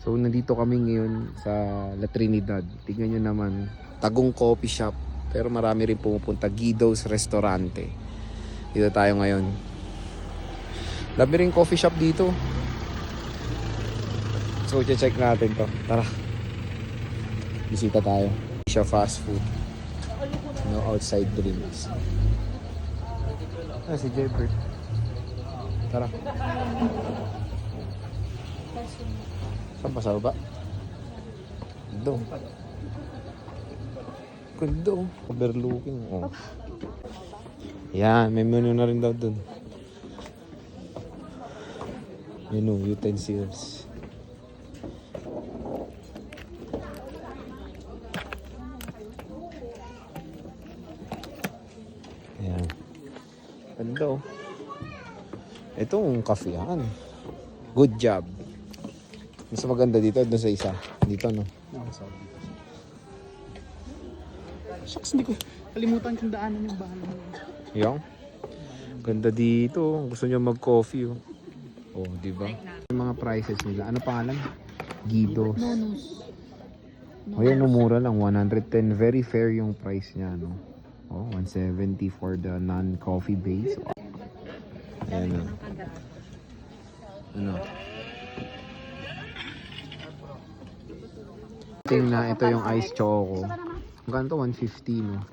So nandito kami ngayon sa La Trinidad. Tingnan nyo naman, Tagong Coffee Shop. Pero marami rin pumupunta, Guido's Restaurante. Dito tayo ngayon. Dami rin coffee shop dito. So check natin to. Tara. Bisita tayo. Siya fast food. No outside drinks. Si Jeffrey. Tara. Saan ba sa baba? Kundo. Kundo. Overlooking. Oh. Yan, may menu na rin daw dun. Menu, utensils. Yan. Kundo. Itong kafehan. Good job. Mas maganda dito doon sa isa. Dito, no? Shucks, hindi ko kalimutan kung daanan yung bahay mo. Yung? Ganda dito. Gusto nyo mag-coffee, oh. Oh, di ba? Yung mga prices nila. Ano pangalan? Guido's. Nonus. Oh, yan, no, mura lang. 110. Very fair yung price niya, no? Oh, 170 for the non-coffee base. Oh. Ayan, no? Ano? Tingnan, ito yung ice choco. Magkano to? 150, no?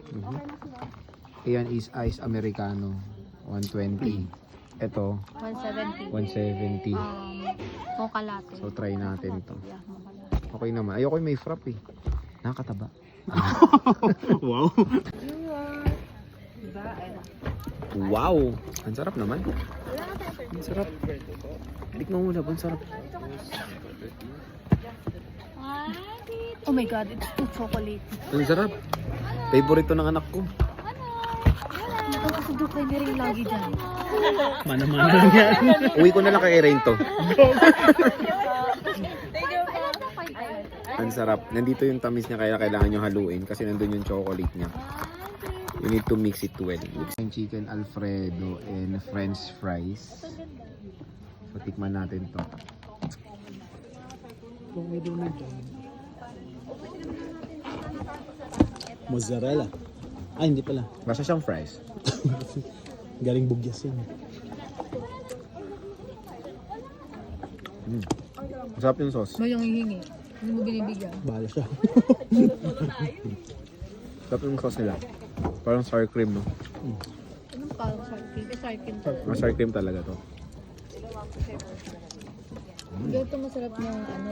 Ayan is ice americano. 120. Ito, 170. 170. Mocha latte. So, try natin to. Yeah, mocha latte. Okay naman. Ayoko yung may frap eh. Nakakataba. Wow. Wow! Ang sarap naman. Ang sarap. Tikman mo muna, ang sarap. Oh my god, it's too chocolate. Ang sarap. Favorite to ng anak ko. Kasi doon kayo rin lagi dyan. Mana-mana lang yan. Uwi ko na lang kay Rain to. Ang sarap. Nandito yung tamis niya kaya kailangan nyo haluin kasi nandun yung chocolate niya. You need to mix it well. Chicken Alfredo and French fries. So, tikman natin to. Mozzarella. Ay, hindi pala. Basta siyang fries. Galing bugyas yan. Masarap yung sauce. Mo yung hihingi. Hindi mo binibigyan. Bahala siya. Masarap yung sauce nila. Parang sour cream, no? Anong parang sour cream? Sour cream to. Sour cream talaga to. Ganito masarap yung ano.